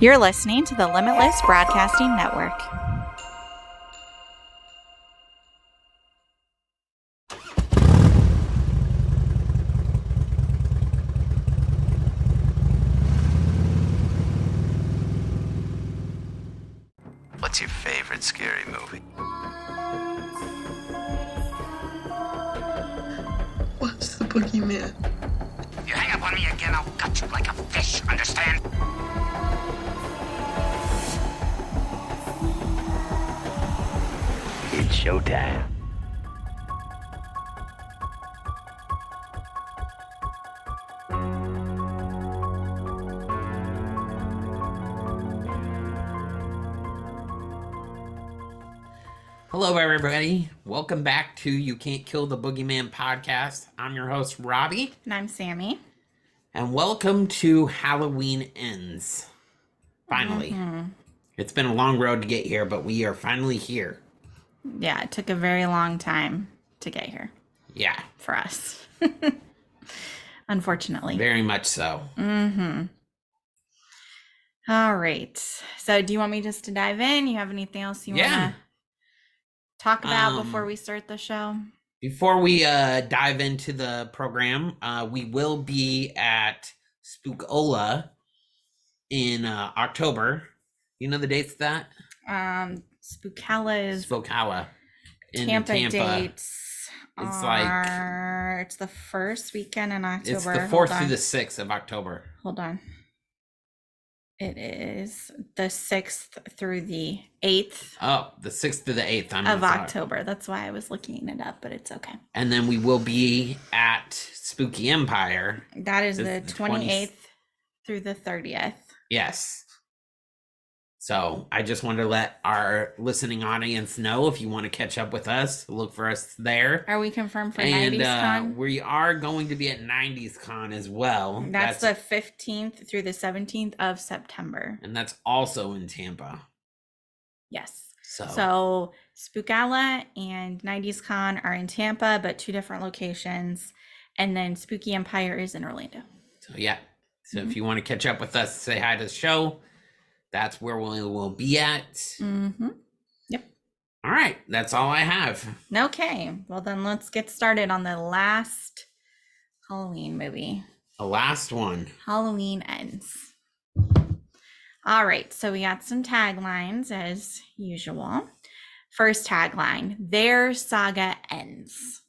You're listening to the Limitless Broadcasting Network. What's your favorite scary movie? What's the Boogeyman? You hang up on me again, I'll gut you like a fish, understand? It's showtime. Hello, everybody. Welcome back to You Can't Kill the Boogeyman podcast. I'm your host, Robby. And I'm Sammi. And welcome to Halloween Ends. Finally. It's been a long road to get here, but we are finally here. Yeah, it took a very long time to get here. Yeah. For us. Unfortunately. Very much so. All right. So do you want me just to dive in? You have anything else you want to talk about before we start the show? Before we dive into the program, we will be at Spookola in October. You know the dates of that? Spookala is Spookola in Tampa Tampa. dates. It's the first weekend in October. It's the 4th through the 6th of October. Hold on. It is the 6th through the 8th. Oh, the 6th to the 8th of October. That's why I was looking it up, but it's okay. And then we will be at Spooky Empire. That is the 28th through the 30th. Yes. So I just wanted to let our listening audience know, if you want to catch up with us, look for us there. Are we confirmed for 90s Con? We are going to be at 90s Con as well. That's the 15th through the 17th of September. And that's also in Tampa. Yes. So Spookala and 90s Con are in Tampa, but two different locations. And then Spooky Empire is in Orlando. So yeah. So if you want to catch up with us, say hi to the show, that's where we will be at. Yep. All right. That's all I have. Okay. Well, then let's get started on the last Halloween movie. The last one. Halloween Ends. All right. So we got some taglines as usual. First tagline, their saga ends.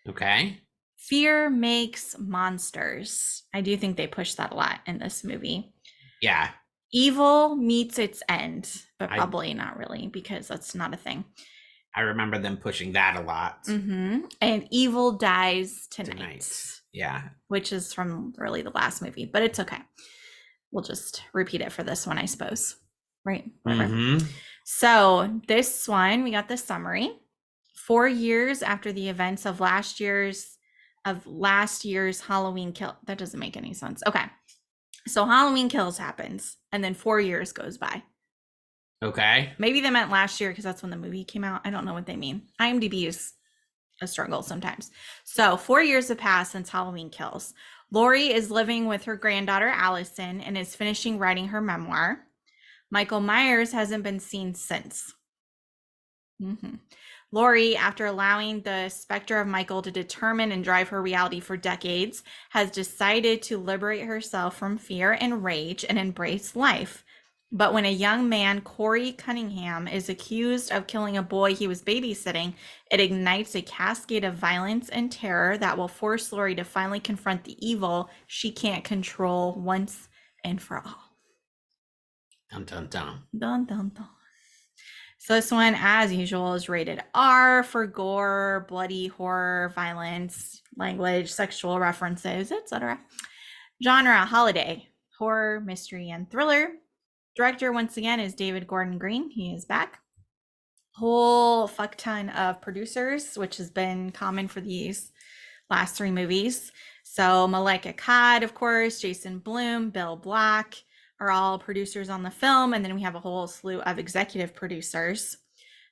Okay. Fear makes monsters. I do think they push that a lot in this movie. Yeah. Evil meets its end, but probably not really, because that's not a thing. I remember them pushing that a lot. And evil dies tonight. Yeah. Which is from really the last movie, but it's okay. We'll just repeat it for this one, I suppose. Right? So this one, we got the summary. 4 years after the events of last year's Halloween Kill. That doesn't make any sense. Okay. So Halloween Kills happens, and then 4 years goes by. Okay. Maybe they meant last year because that's when the movie came out. I don't know what they mean. IMDb is a struggle sometimes. So 4 years have passed since Halloween Kills. Lori is living with her granddaughter, Allison, and is finishing writing her memoir. Michael Myers hasn't been seen since. Lori, after allowing the specter of Michael to determine and drive her reality for decades, has decided to liberate herself from fear and rage and embrace life. But when a young man, Corey Cunningham, is accused of killing a boy he was babysitting, it ignites a cascade of violence and terror that will force Lori to finally confront the evil she can't control once and for all. Dun, dun, dun. Dun, dun, dun. So this one, as usual, is rated R for gore, bloody horror, violence, language, sexual references, etc. Genre, holiday, horror, mystery, and thriller. Director, once again, is David Gordon Green. He is back. Whole fuck ton of producers, which has been common for these last three movies. So Malika Akkad, of course, Jason Blum, Bill Black, are all producers on the film, and then we have a whole slew of executive producers.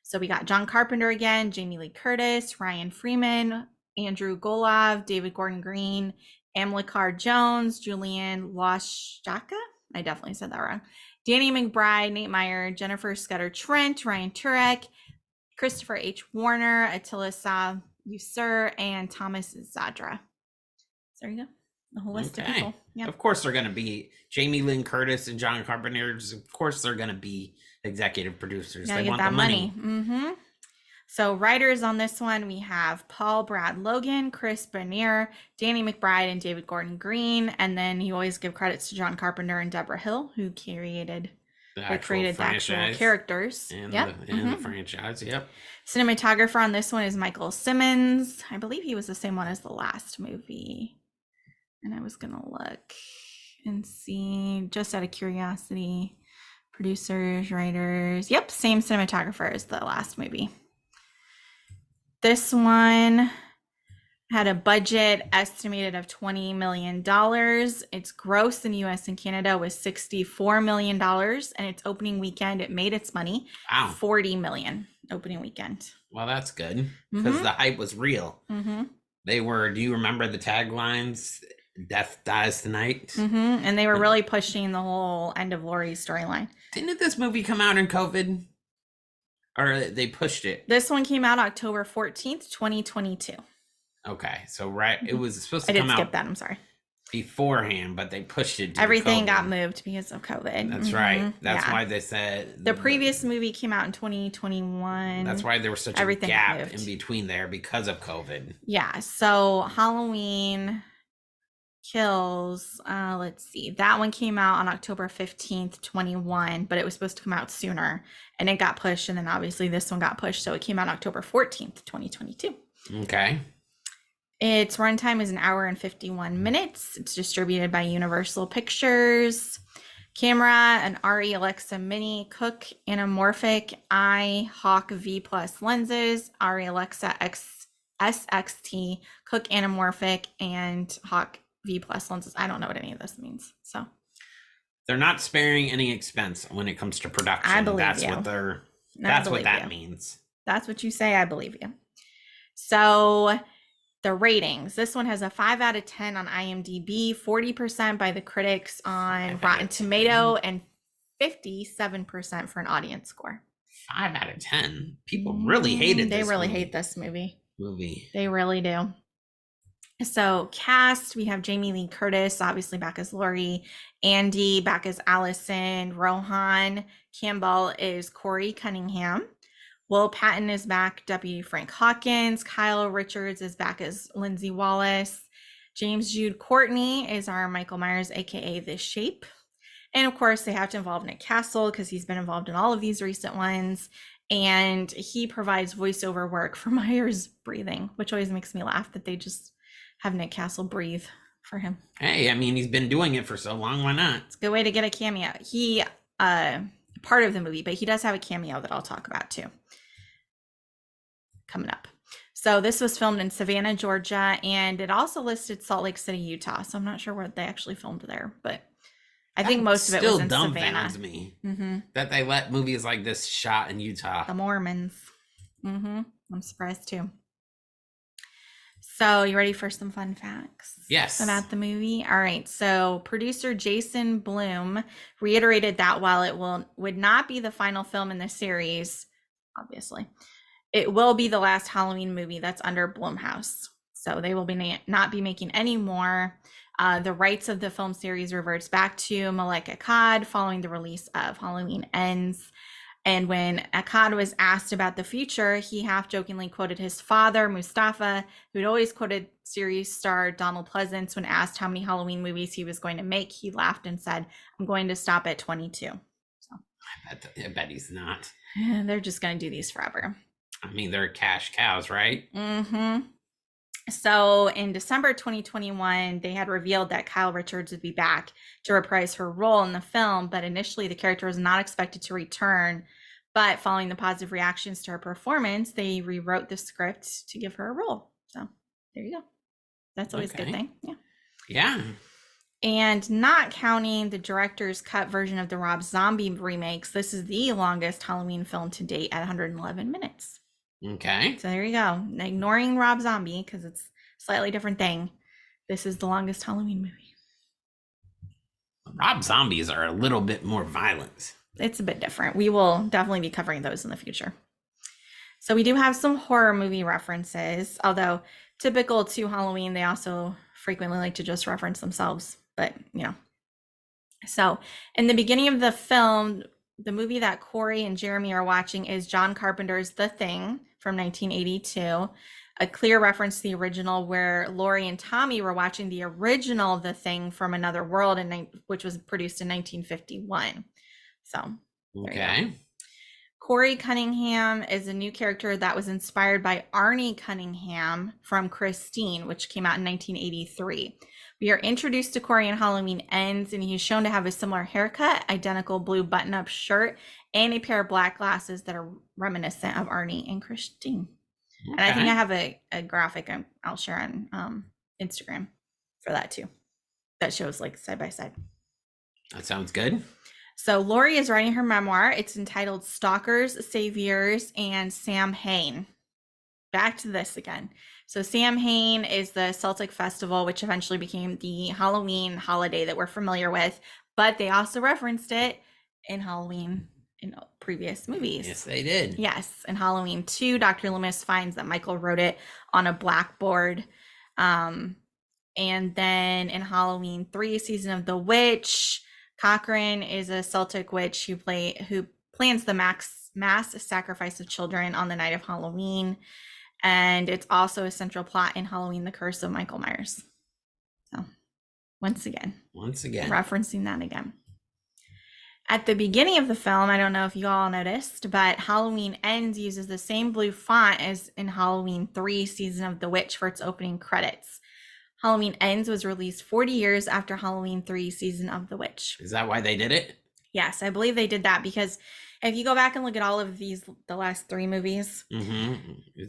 So we got John Carpenter again, Jamie Lee Curtis, Ryan Freeman, Andrew Golov, David Gordon Green, Amilcar Jones, Julian Loshaka, I definitely said that wrong. Danny McBride, Nate Meyer, Jennifer Scudder Trent, Ryan Turek, Christopher H. Warner, Attila Sa Usur, and Thomas Zadra. So there you go. The whole list of people. Yeah. Of course they're going to be Jamie Lynn Curtis and John Carpenter. Of course they're going to be executive producers. Gotta They get want that the money. Mm-hmm. So writers on this one, we have Paul Brad Logan, Chris Bernier, Danny McBride, and David Gordon Green. And then you always give credits to John Carpenter and Deborah Hill, who created the actual characters. And, the franchise. Yep. Cinematographer on this one is Michael Simmons. I believe he was the same one as the last movie. And I was going to look and see, just out of curiosity, producers, writers. Yep, same cinematographer as the last movie. This one had a budget estimated of $20 million. Its gross in the US and Canada was $64 million. And its opening weekend, it made its money. Wow. $40 million opening weekend. Well, that's good because the hype was real. Mm-hmm. They were, do you remember the taglines? Death dies tonight. And they were really pushing the whole end of Laurie's storyline. Didn't this movie come out in COVID? Or they pushed it? This one came out October 14th, 2022. Okay, so it was supposed to come out. I did skip that, I'm sorry. Beforehand, but they pushed it to everything COVID. got moved because of COVID. That's right. That's why they said the previous movie came out in 2021. That's why there was such a gap in between there because of COVID. Yeah, so Halloween Kills, let's see, that one came out on October 15th, 21, but it was supposed to come out sooner and it got pushed, and then obviously this one got pushed, so it came out October 14th, 2022. Okay. Its runtime is 1 hour and 51 minutes. It's distributed by Universal Pictures. Camera, an RE Alexa Mini, Cook Anamorphic Eye Hawk V Plus lenses, RE Alexa SXT, Cook Anamorphic, and Hawk V Plus lenses. I don't know what any of this means. So they're not sparing any expense when it comes to production. I believe that's you. That's what that means. That's what you say. I believe you. So the ratings. This one has a 5 out of 10 on IMDb, 40% by the critics on Rotten Tomato, and 57% for an audience score. 5 out of 10. People really hated this. They really hate this movie. Movie. They really do. So cast, we have Jamie Lee Curtis, obviously back as Laurie, Andy back as Allison, Rohan Campbell is Corey Cunningham, Will Patton is back, Deputy Frank Hawkins, Kyle Richards is back as Lindsay Wallace, James Jude Courtney is our Michael Myers, aka The Shape. And of course, they have to involve Nick Castle because he's been involved in all of these recent ones. And he provides voiceover work for Myers breathing, which always makes me laugh that they just have Nick Castle breathe for him. Hey, I mean, he's been doing it for so long. Why not? It's a good way to get a cameo. He, part of the movie, but he does have a cameo that I'll talk about too. Coming up. So this was filmed in Savannah, Georgia, and it also listed Salt Lake City, Utah. So I'm not sure where they actually filmed there, but I think most of it was in Savannah. Still dumbfounds me that they let movies like this shot in Utah. The Mormons. I'm surprised too. So you ready for some fun facts? Yes. About the movie? All right. So producer Jason Blum reiterated that while it would not be the final film in the series, obviously, it will be the last Halloween movie that's under Blumhouse. So they will be not be making any more. The rights of the film series reverts back to Malek Akkad following the release of Halloween Ends. And when Akkad was asked about the future, he half-jokingly quoted his father, Mustafa, who'd always quoted series star Donald Pleasance when asked how many Halloween movies he was going to make. He laughed and said, "I'm going to stop at 22. So I bet he's not. They're just going to do these forever. I mean, they're cash cows, right? So in December 2021, they had revealed that Kyle Richards would be back to reprise her role in the film, but initially the character was not expected to return. But following the positive reactions to her performance, they rewrote the script to give her a role. So there you go. That's always a good thing. Yeah. Yeah. And not counting the director's cut version of the Rob Zombie remakes, this is the longest Halloween film to date at 111 minutes. Okay. So there you go. Ignoring Rob Zombie because it's a slightly different thing. This is the longest Halloween movie. Rob zombies are a little bit more violent. It's a bit different. We will definitely be covering those in the future. So we do have some horror movie references, although typical to Halloween, they also frequently like to just reference themselves, but you know. So in the beginning of the film, the movie that Corey and Jeremy are watching is John Carpenter's The Thing from 1982, a clear reference to the original where Laurie and Tommy were watching the original The Thing from Another World, which was produced in 1951. So there you go. Okay. Corey Cunningham is a new character that was inspired by Arnie Cunningham from Christine, which came out in 1983. We are introduced to Corey in Halloween Ends, and he's shown to have a similar haircut, identical blue button-up shirt, and a pair of black glasses that are reminiscent of Arnie and Christine. Okay. And I think I have a graphic I'll share on Instagram for that too. That shows like side by side. That sounds good. So Laurie is writing her memoir. It's entitled Stalkers, Saviors, and Samhain. Back to this again. So Samhain is the Celtic festival, which eventually became the Halloween holiday that we're familiar with, but they also referenced it in Halloween in previous movies. Yes, they did. Yes, in Halloween 2, Dr. Loomis finds that Michael wrote it on a blackboard. And then in Halloween 3, Season of the Witch, Cochrane is a Celtic witch who plans the mass sacrifice of children on the night of Halloween. And it's also a central plot in Halloween, The Curse of Michael Myers. So once again, referencing that again. At the beginning of the film, I don't know if you all noticed, but Halloween Ends uses the same blue font as in Halloween 3, Season of the Witch for its opening credits. Halloween Ends was released 40 years after Halloween 3, Season of the Witch. Is that why they did it? Yes, I believe they did that because if you go back and look at all of the last 3 movies,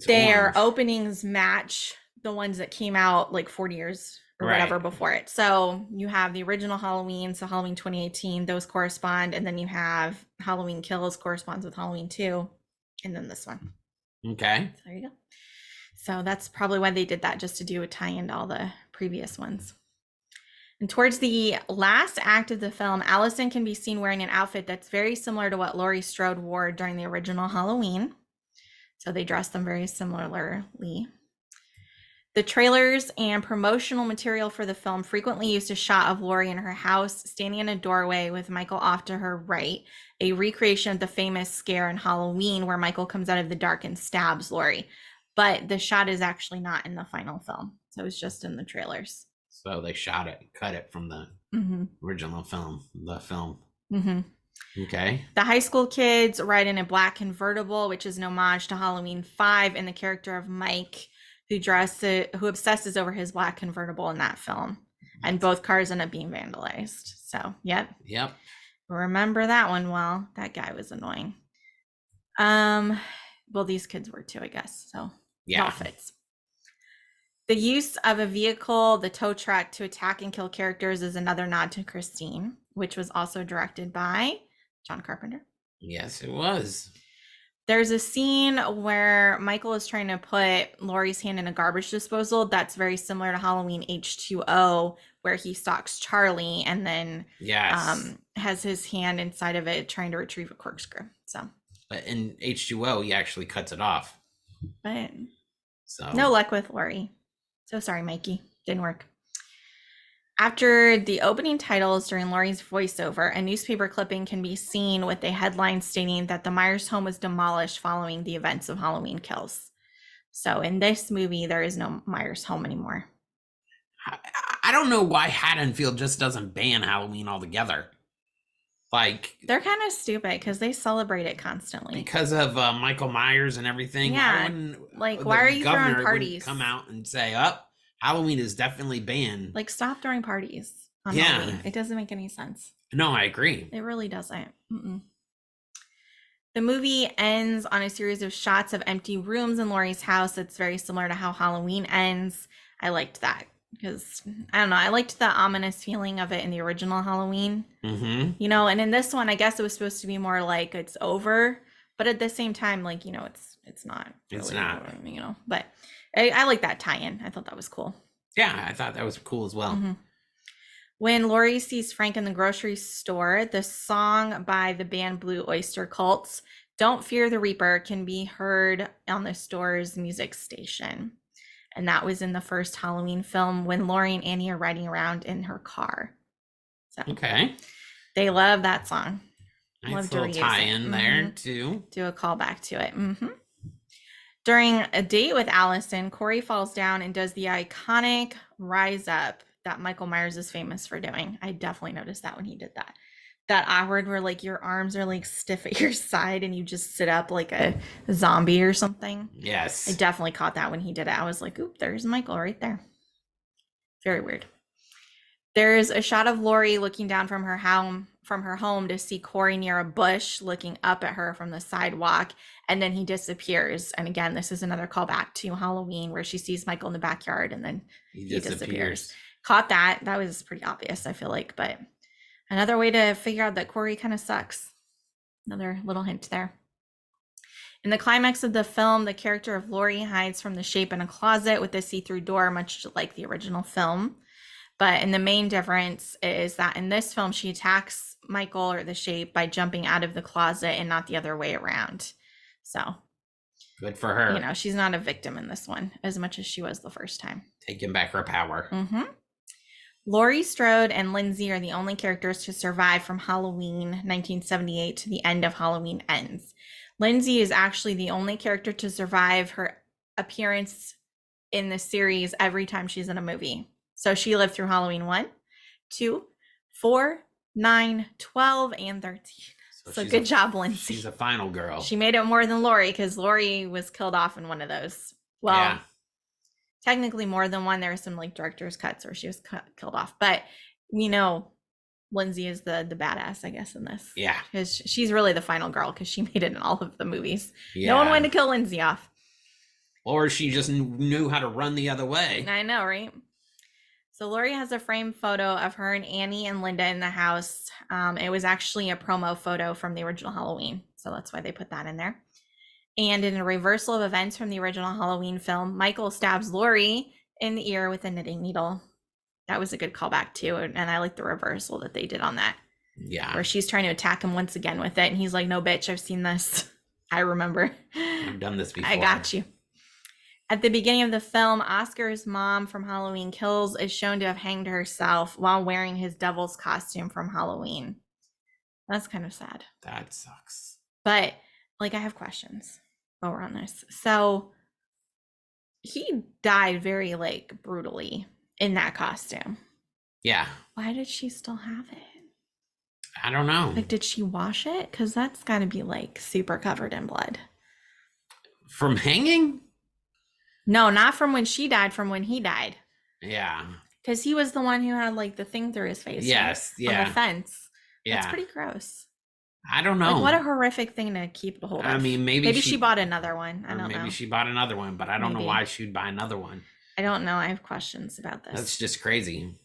their openings match the ones that came out like 40 years or whatever before it. So you have the original Halloween, so Halloween 2018, those correspond, and then you have Halloween Kills corresponds with Halloween 2, and then this one. Okay. So there you go. So that's probably why they did that, just to do a tie-in to all the previous ones. And towards the last act of the film, Allison can be seen wearing an outfit that's very similar to what Laurie Strode wore during the original Halloween. So they dressed them very similarly. The trailers and promotional material for the film frequently used a shot of Laurie in her house, standing in a doorway with Michael off to her right, a recreation of the famous scare in Halloween where Michael comes out of the dark and stabs Laurie. But the shot is actually not in the final film. So it's just in the trailers. So they cut it from the original film, Okay. The high school kids ride in a black convertible, which is an homage to Halloween 5 and the character of Mike, who obsesses over his black convertible in that film. And both cars end up being vandalized. So, yep. Remember that one well. That guy was annoying. Well, these kids were too, I guess. So, it all fits. The use of a vehicle, the tow truck, to attack and kill characters is another nod to Christine, which was also directed by John Carpenter. Yes, it was. There's a scene where Michael is trying to put Laurie's hand in a garbage disposal. That's very similar to Halloween H2O, where he stalks Charlie and then has his hand inside of it trying to retrieve a corkscrew. So, but in H2O, he actually cuts it off. But no luck with Laurie. So sorry, Mikey. Didn't work. After the opening titles during Laurie's voiceover, a newspaper clipping can be seen with a headline stating that the Myers home was demolished following the events of Halloween Kills. So in this movie, there is no Myers home anymore. I don't know why Haddonfield just doesn't ban Halloween altogether. Like, they're kind of stupid because they celebrate it constantly because of Michael Myers and everything. Yeah, why are you throwing parties? Come out and say, Halloween is definitely banned. Like, stop throwing parties on Halloween. It doesn't make any sense. No, I agree. It really doesn't. The movie ends on a series of shots of empty rooms in Laurie's house. It's very similar to how Halloween ends. I liked that because, I don't know, I liked the ominous feeling of it in the original Halloween. You know, and in this one, I guess it was supposed to be more like it's over, but at the same time, like, you know, it's not. Really, it's not. You know, but I like that tie-in. I thought that was cool. Yeah, I thought that was cool as well. When Laurie sees Frank in the grocery store, the song by the band Blue Oyster Cults, Don't Fear the Reaper, can be heard on the store's music station. And that was in the first Halloween film when Laurie and Annie are riding around in her car. So Okay. they love that song. Nice Love to little reuse tie it. in there too. Do a callback to it. During a date with Allison, Corey falls down and does the iconic rise up that Michael Myers is famous for doing. I definitely noticed that when he did that. That awkward where like your arms are like stiff at your side and you just sit up like a zombie or something. Yes. I definitely caught that when he did it. I was like, oop, there's Michael right there. Very weird. There's a shot of Laurie looking down from her home to see Corey near a bush looking up at her from the sidewalk, and then he disappears. And again, this is another callback to Halloween where she sees Michael in the backyard and then he disappears. Caught that. That was pretty obvious, I feel like, but another way to figure out that Corey kind of sucks. Another little hint there. In the climax of the film, the character of Laurie hides from the shape in a closet with a see-through door, much like the original film. But in the main difference is that in this film, she attacks Michael or the shape by jumping out of the closet and not the other way around. So good for her. You know, she's not a victim in this one as much as she was the first time. Taking back her power. Laurie Strode and Lindsay are the only characters to survive from Halloween 1978 to the end of Halloween Ends. Lindsay is actually the only character to survive her appearance in the series every time she's in a movie. So she lived through Halloween 1, 2, 4, 9, 12, and 13. So good job, Lindsay. She's a final girl. She made it more than Laurie because Laurie was killed off in one of those. Well, technically more than one. There were some like director's cuts where she was killed off. But we know Lindsay is the badass, I guess, in this. Yeah. Because she's really the final girl because she made it in all of the movies. Yeah. No one wanted to kill Lindsay off. Or she just knew how to run the other way. I know, right? So Laurie has a framed photo of her and Annie and Linda in the house. It was actually a promo photo from the original Halloween. So that's why they put that in there. And in a reversal of events from the original Halloween film, Michael stabs Laurie in the ear with a knitting needle. That was a good callback too. And I like the reversal that they did on that. Yeah. Where she's trying to attack him once again with it. And he's like, no, bitch, I've seen this. I remember. I've done this before. I got you. At the beginning of the film, Oscar's mom from Halloween Kills is shown to have hanged herself while wearing his devil's costume from Halloween. That's kind of sad. That sucks. But, like, I have questions over on this. So, he died very, like, brutally in that costume. Yeah. Why did she still have it? I don't know. Like, did she wash it? Because that's got to be, like, super covered in blood. From hanging? No, not from when she died, from when he died. Yeah. Because he was the one who had like the thing through his face. Yes, right? yeah. On the fence. Yeah. That's pretty gross. I don't know. Like, what a horrific thing to keep a hold of. I mean, maybe she bought another one. I don't know. Maybe she bought another one, but I don't know why she'd buy another one. I don't know. I have questions about this. That's just crazy.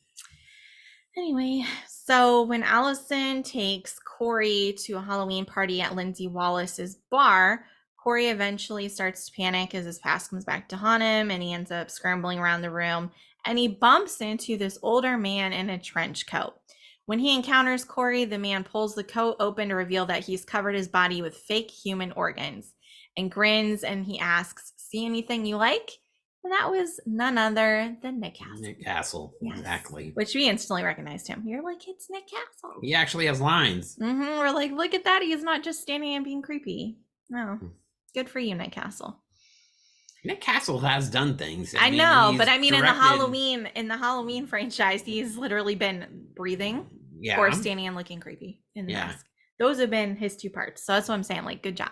Anyway, so when Allison takes Corey to a Halloween party at Lindsay Wallace's bar, Corey eventually starts to panic as his past comes back to haunt him, and he ends up scrambling around the room, and he bumps into this older man in a trench coat. When he encounters Corey, the man pulls the coat open to reveal that he's covered his body with fake human organs and grins, and he asks, "See anything you like?" And that was none other than Nick Castle. Nick Castle, yes. Exactly. Which we instantly recognized him. You're like, it's Nick Castle. He actually has lines. We're like, look at that. He's not just standing and being creepy. No. Good for you, Nick Castle. Nick Castle has done things. I know, but I mean, directed... in the Halloween franchise, he's literally been breathing or standing and looking creepy in the mask. Those have been his two parts. So that's what I'm saying. Like, good job.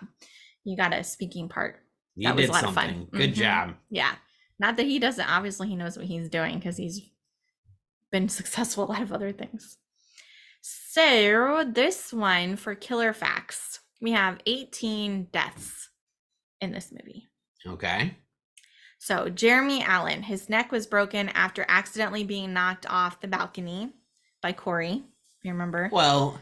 You got a speaking part. That was a lot of fun. Good job. Yeah. Not that he doesn't. Obviously, he knows what he's doing because he's been successful at a lot of other things. So this one for killer facts, we have 18 deaths in this movie. Okay. So Jeremy Allen, his neck was broken after accidentally being knocked off the balcony by Corey. You remember? Well,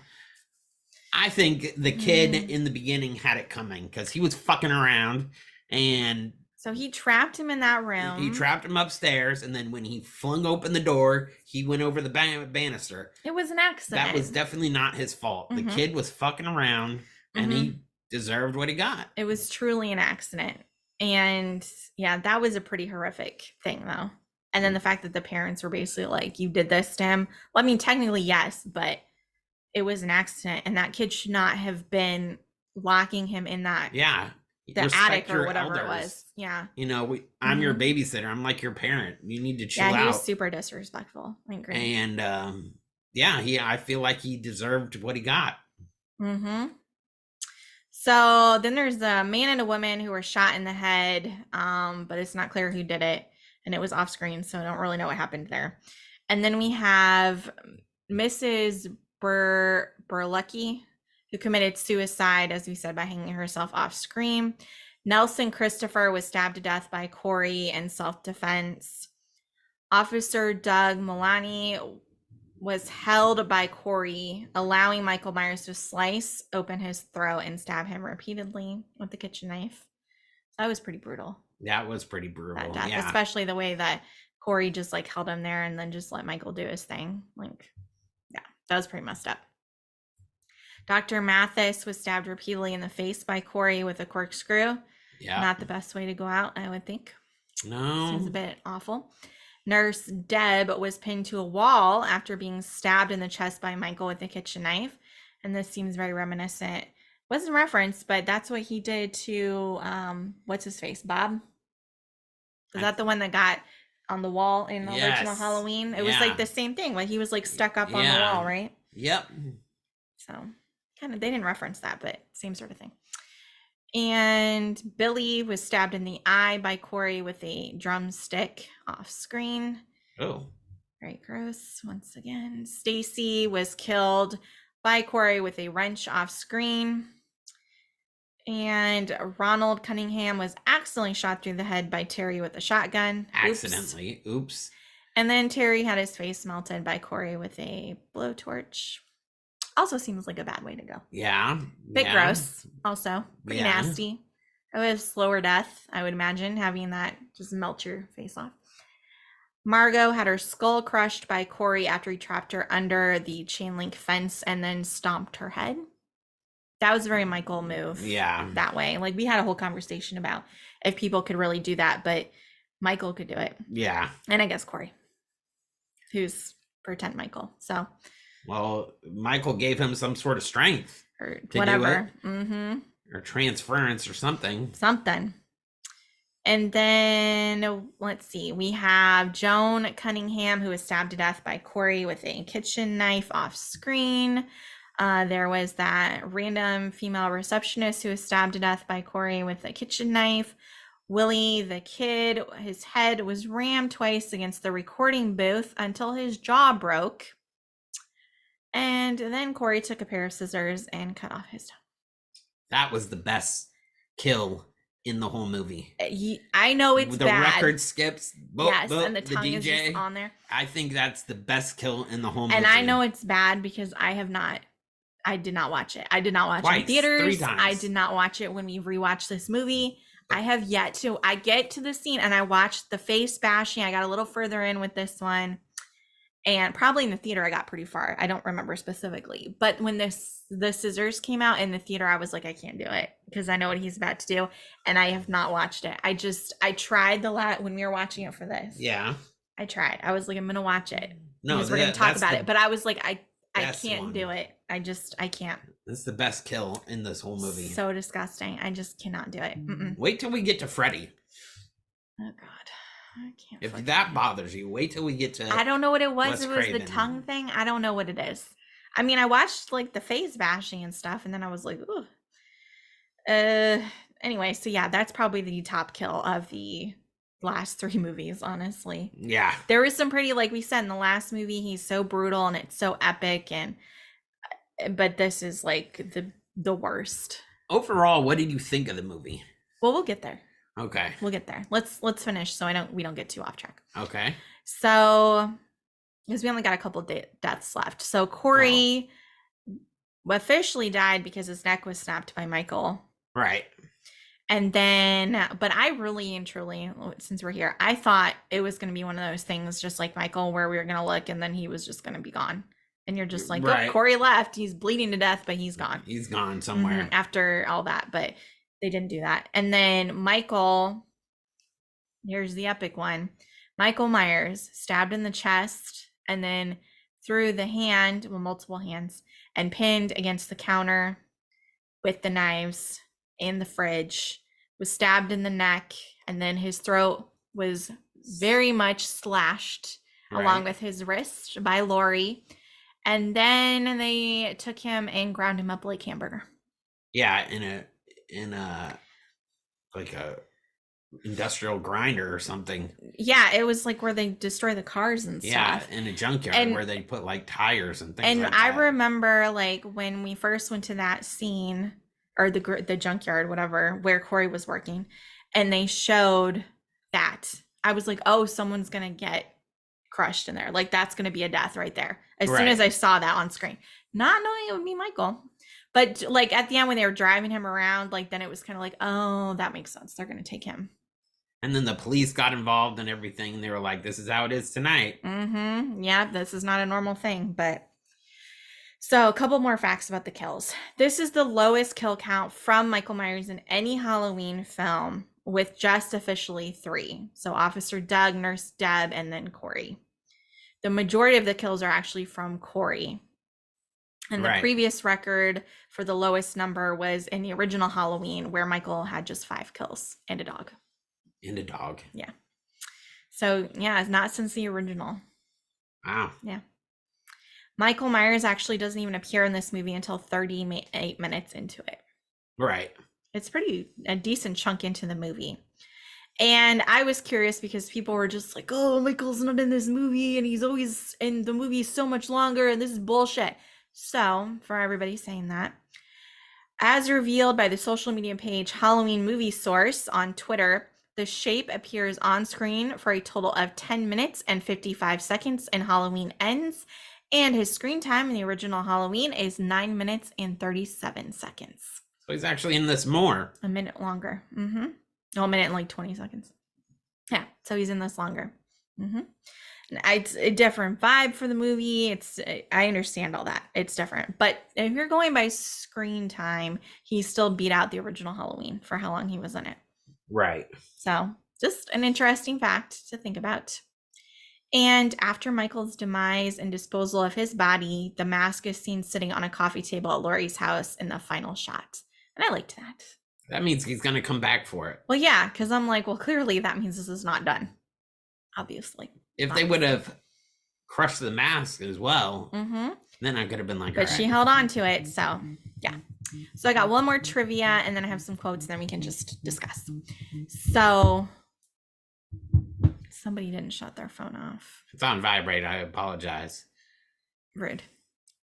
I think the kid in the beginning had it coming because he was fucking around and So he trapped him in that room. He trapped him upstairs, and then when he flung open the door, he went over the banister. It was an accident. That was definitely not his fault. The kid was fucking around, and he deserved what he got. It was truly an accident. And yeah, that was a pretty horrific thing, though. And then the fact that the parents were basically like, you did this to him. Well, I mean, technically, yes, but it was an accident, and that kid should not have been locking him in that the attic or whatever it was. Yeah. You know, I'm your babysitter. I'm like your parent. You need to chill out. Yeah, he was super disrespectful. I agree. And I feel like he deserved what he got. So then there's a man and a woman who were shot in the head, but it's not clear who did it, and it was off screen, so I don't really know what happened there. And then we have Mrs. Burlucky, who committed suicide, as we said, by hanging herself off screen. Nelson Christopher was stabbed to death by Corey in self-defense. Officer Doug Milani was held by Corey, allowing Michael Myers to slice open his throat and stab him repeatedly with the kitchen knife. That was pretty brutal. That was pretty brutal. That death, especially the way that Corey just like held him there and then just let Michael do his thing. Like, yeah, that was pretty messed up. Dr. Mathis was stabbed repeatedly in the face by Corey with a corkscrew. Yeah. Not the best way to go out, I would think. No. Seems a bit awful. Nurse Deb was pinned to a wall after being stabbed in the chest by Michael with a kitchen knife. And this seems very reminiscent. Wasn't referenced, but that's what he did to, what's his face, Bob? Was that the one that got on the wall in the original Halloween? It was like the same thing. Like he was like stuck up on the wall, right? Yep. So kind of, they didn't reference that, but same sort of thing. And Billy was stabbed in the eye by Corey with a drumstick off screen. Oh. Very gross. Once again, Stacy was killed by Corey with a wrench off screen. And Ronald Cunningham was accidentally shot through the head by Terry with a shotgun. Accidentally. Oops. And then Terry had his face melted by Corey with a blowtorch. Also seems like a bad way to go. Yeah. Bit gross. Also pretty nasty. It was slower death, I would imagine, having that just melt your face off. Margot had her skull crushed by Corey after he trapped her under the chain link fence and then stomped her head. That was a very Michael move. Yeah. That way. Like we had a whole conversation about if people could really do that, but Michael could do it. Yeah. And I guess Corey, who's pretend Michael. So. Well, Michael gave him some sort of strength. Or whatever. Or transference or something. Something. And then, let's see. We have Joan Cunningham, who was stabbed to death by Corey with a kitchen knife off screen. There was that random female receptionist who was stabbed to death by Corey with a kitchen knife. Willie, the kid, his head was rammed twice against the recording booth until his jaw broke. And then Corey took a pair of scissors and cut off his tongue. That was the best kill in the whole movie. I know it's the bad. Record skips. And the tongue is just on there. I think that's the best kill in the whole movie. And I know it's bad because I did not watch it. I did not watch it in theaters. 3 times. I did not watch it when we rewatched this movie. I have yet to. I get to the scene and I watched the face bashing. I got a little further in with this one. And probably in the theater, I got pretty far. I don't remember specifically. But when the scissors came out in the theater, I was like, I can't do it because I know what he's about to do. And I have not watched it. I tried when we were watching it for this. Yeah. I tried. I was like, I'm going to watch it. No, because we're going to talk about it. But I was like, I can't do it. I can't. This is the best kill in this whole movie. So disgusting. I just cannot do it. Mm-mm. Wait till we get to Freddy. Oh, God. I can't. If that bothers you, wait till we get to. I don't know what it was. Wes It was Craven. the tongue thing. I don't know what it is. I mean, I watched like the face bashing and stuff, and then I was like, ooh. Anyway, so yeah, that's probably the top kill of the last 3 movies, honestly. Yeah. There was some pretty, like we said in the last movie, he's so brutal and it's so epic, but this is like the worst. Overall, what did you think of the movie? Well, we'll get there. Okay. We'll get there. Let's finish so we don't get too off track. Okay. So, because we only got a couple deaths left. So Corey officially died because his neck was snapped by Michael. Right. And then, but I really and truly, since we're here, I thought it was going to be one of those things just like Michael, where we were going to look and then he was just going to be gone. And you're just like, Right. oh, Corey left. He's bleeding to death, but he's gone. He's gone somewhere. After all that, but they didn't do that. And then Michael, here's the epic one. Michael Myers stabbed in the chest and then through the hand, well, multiple hands, and pinned against the counter with the knives in the fridge, was stabbed in the neck, and then his throat was very much slashed along with his wrist by Laurie. And then they took him and ground him up like hamburger. Yeah, in a like a industrial grinder or something. Yeah, it was like where they destroy the cars and stuff. Yeah, in a junkyard where they put like tires and things and like I that. remember like when we first went to that scene, or the junkyard, whatever, where Corey was working, and they showed that, I was like, oh, someone's gonna get crushed in there. Like that's gonna be a death right there. As soon as I saw that on screen, not knowing it would be Michael. But like at the end when they were driving him around, like then it was kind of like, oh, that makes sense. They're gonna take him. And then the police got involved and everything, and they were like, this is how it is tonight. Yeah, this is not a normal thing, but so a couple more facts about the kills. This is the lowest kill count from Michael Myers in any Halloween film, with just officially 3. So Officer Doug, Nurse Deb, and then Corey. The majority of the kills are actually from Corey. And the previous record for the lowest number was in the original Halloween, where Michael had just 5 kills and a dog. And a dog. Yeah. So, yeah, it's not since the original. Wow. Yeah. Michael Myers actually doesn't even appear in this movie until 38 minutes into it. Right. It's a decent chunk into the movie. And I was curious because people were just like, oh, Michael's not in this movie and he's always in the movie so much longer and this is bullshit. So, for everybody saying that, as revealed by the social media page Halloween Movie Source on Twitter, the shape appears on screen for a total of 10 minutes and 55 seconds in Halloween Ends, and his screen time in the original Halloween is 9 minutes and 37 seconds. So he's actually in this more. A minute longer. Oh, a minute and like 20 seconds. Yeah, so he's in this longer. It's a different vibe for the movie. I understand all that. It's different. But if you're going by screen time, he still beat out the original Halloween for how long he was in it. Right. So just an interesting fact to think about. And after Michael's demise and disposal of his body, the mask is seen sitting on a coffee table at Laurie's house in the final shot. And I liked that. That means he's going to come back for it. Well, yeah, because I'm like, well, clearly that means this is not done. Obviously. If they would have crushed the mask as well, then I could have been like, but she held on to it. So, yeah. So I got one more trivia and then I have some quotes and then we can just discuss. So somebody didn't shut their phone off. It's on vibrate. I apologize. Rude.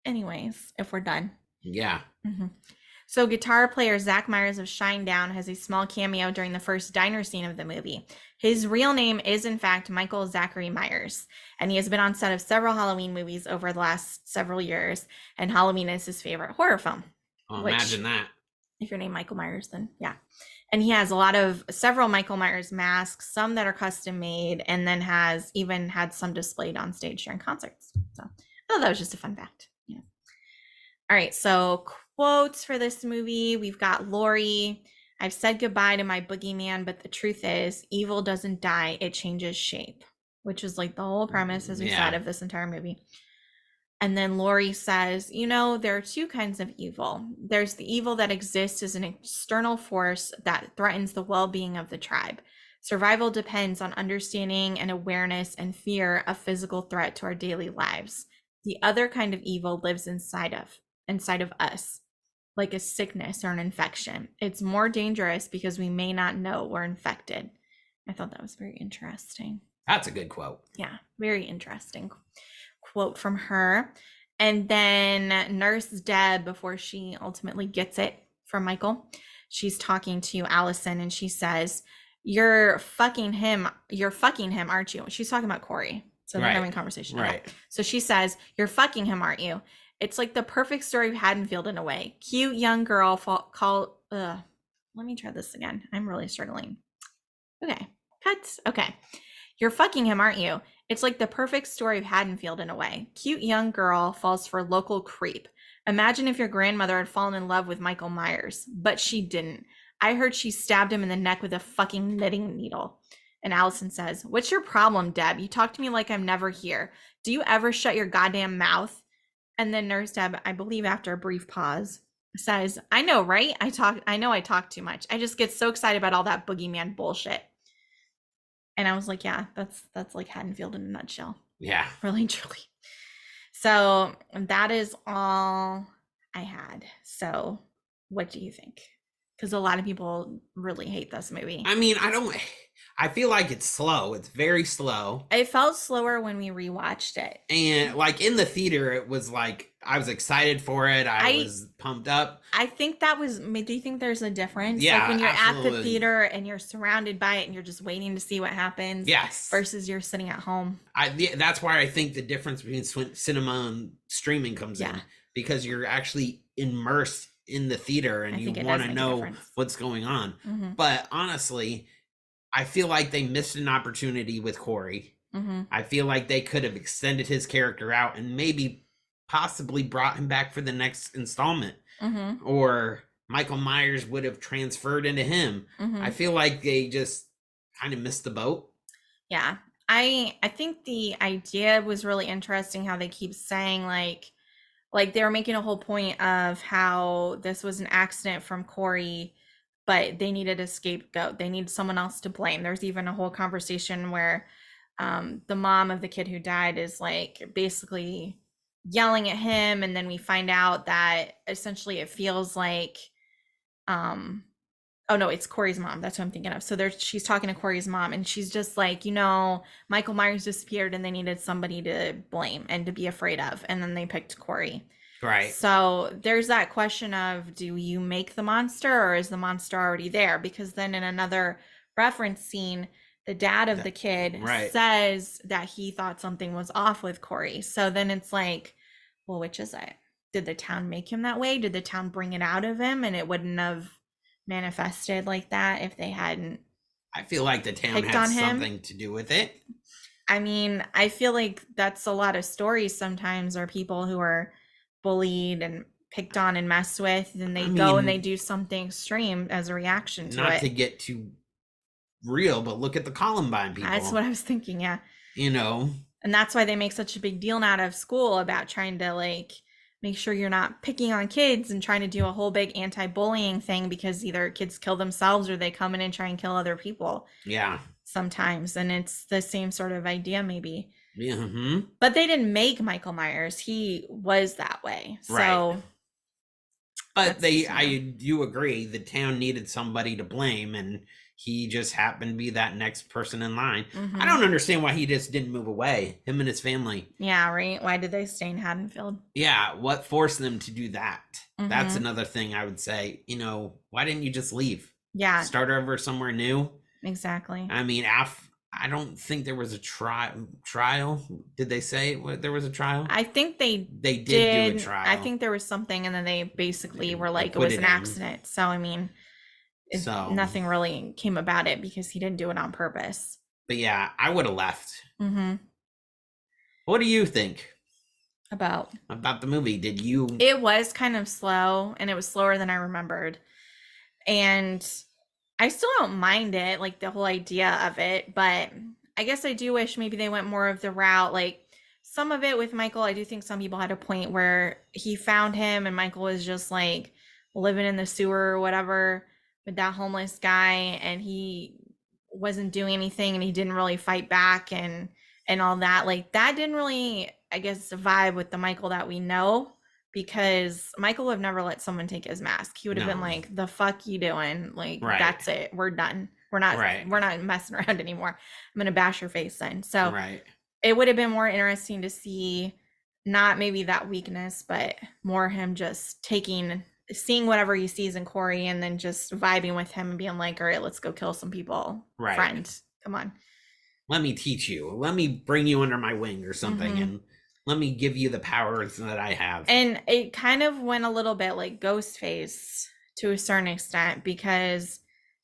Anyways, if we're done. Yeah. So guitar player Zach Myers of Shinedown has a small cameo during the first diner scene of the movie. His real name is, in fact, Michael Zachary Myers, and he has been on set of several Halloween movies over the last several years, and Halloween is his favorite horror film. Well, imagine that. If you're named Michael Myers, then yeah. And he has several Michael Myers masks, some that are custom made, and then has even had some displayed on stage during concerts. So I thought that was just a fun fact. Yeah. All right, so quotes for this movie. We've got Laurie. I've said goodbye to my boogeyman, but the truth is, evil doesn't die, it changes shape, which is like the whole premise, as we said, of this entire movie. And then Laurie says, there are 2 kinds of evil. There's the evil that exists as an external force that threatens the well-being of the tribe. Survival depends on understanding and awareness and fear of physical threat to our daily lives. The other kind of evil lives inside of us, like a sickness or an infection. It's more dangerous because we may not know we're infected. I thought that was very interesting. That's a good quote. Yeah, very interesting quote from her. And then Nurse Deb, before she ultimately gets it from Michael, she's talking to Allison and she says, you're fucking him, aren't you? She's talking about Corey. So they're having a conversation. Right. So she says, you're fucking him, aren't you? It's like the perfect story of Haddonfield in a way. Cute young girl let me try this again. I'm really struggling. Okay. Cut. Okay. You're fucking him, aren't you? It's like the perfect story of Haddonfield in a way. Cute young girl falls for local creep. Imagine if your grandmother had fallen in love with Michael Myers, but she didn't. I heard she stabbed him in the neck with a fucking knitting needle. And Allison says, "What's your problem, Deb? You talk to me like I'm never here. Do you ever shut your goddamn mouth?" And then Nurse Deb, I believe after a brief pause, says, "I know, right? I know I talk too much. I just get so excited about all that boogeyman bullshit." And I was like, yeah, that's like Haddonfield in a nutshell. Yeah. Really, truly. So that is all I had. So what do you think? Because a lot of people really hate this movie. I mean, I feel like it's slow. It's very slow. It felt slower when we rewatched it. And like in the theater, it was like, I was excited for it. I was pumped up. I think that was, do you think there's a difference? Yeah, like when you're absolutely. at the theater and you're surrounded by it and you're just waiting to see what happens. Yes. Versus you're sitting at home. That's why I think the difference between cinema and streaming comes in. Because you're actually immersed in the theater and you want to know what's going on. Mm-hmm. But honestly, I feel like they missed an opportunity with Corey. Mm-hmm. I feel like they could have extended his character out and maybe possibly brought him back for the next installment. Mm-hmm. Or Michael Myers would have transferred into him. Mm-hmm. I feel like they just kind of missed the boat. Yeah. I think the idea was really interesting how they keep saying like they were making a whole point of how this was an accident from Corey, but they needed a scapegoat. They need someone else to blame. There's even a whole conversation where the mom of the kid who died is like basically yelling at him, and then we find out that essentially it feels like oh no, it's Corey's mom. That's what I'm thinking of. So she's talking to Corey's mom, and she's just like, Michael Myers disappeared and they needed somebody to blame and to be afraid of. And then they picked Corey. Right. So there's that question of, do you make the monster or is the monster already there? Because then in another reference scene, the dad of the kid says that he thought something was off with Corey. So then it's like, well, which is it? Did the town make him that way? Did the town bring it out of him and it wouldn't have manifested like that if they hadn't? I feel like the town had something to do with it. I mean, I feel like that's a lot of stories sometimes, are people who are bullied and picked on and messed with, and they go and they do something extreme as a reaction to it. Not to get too real, but look at the Columbine people. That's what I was thinking. Yeah. And that's why they make such a big deal out of school about trying to like make sure you're not picking on kids and trying to do a whole big anti-bullying thing, because either kids kill themselves or they come in and try and kill other people. Yeah. Sometimes. And it's the same sort of idea maybe. Yeah. Mm-hmm. But they didn't make Michael Myers. He was that way. So. Right. But I do agree, the town needed somebody to blame, and he just happened to be that next person in line. Mm-hmm. I don't understand why he just didn't move away, him and his family. Yeah, right. Why did they stay in Haddonfield? Yeah, what forced them to do that? Mm-hmm. That's another thing I would say. Why didn't you just leave? Yeah. Start over somewhere new? Exactly. I mean, I don't think there was a trial. Did they say there was a trial? I think they did do a trial. I think there was something, and then they basically were like, it was an accident. So, I mean, nothing really came about it because he didn't do it on purpose. But yeah, I would have left. Mm-hmm. What do you think about the movie? It was kind of slow, and it was slower than I remembered. And I still don't mind it, like the whole idea of it, but I guess I do wish maybe they went more of the route, like some of it with Michael. I do think some people had a point where he found him and Michael was just like living in the sewer or whatever with that homeless guy, and he wasn't doing anything and he didn't really fight back and all that. Like that didn't really, I guess, vibe with the Michael that we know. Because Michael would have never let someone take his mask. He would have been like, "The fuck you doing? Like, that's it. We're done. We're not messing around anymore. I'm gonna bash your face in." So it would have been more interesting to see not maybe that weakness, but more him just seeing whatever he sees in Corey and then just vibing with him and being like, "All right, let's go kill some people. Right. Friend, come on. Let me teach you. Let me bring you under my wing or something." Mm-hmm. And let me give you the powers that I have. And it kind of went a little bit like Ghostface to a certain extent, because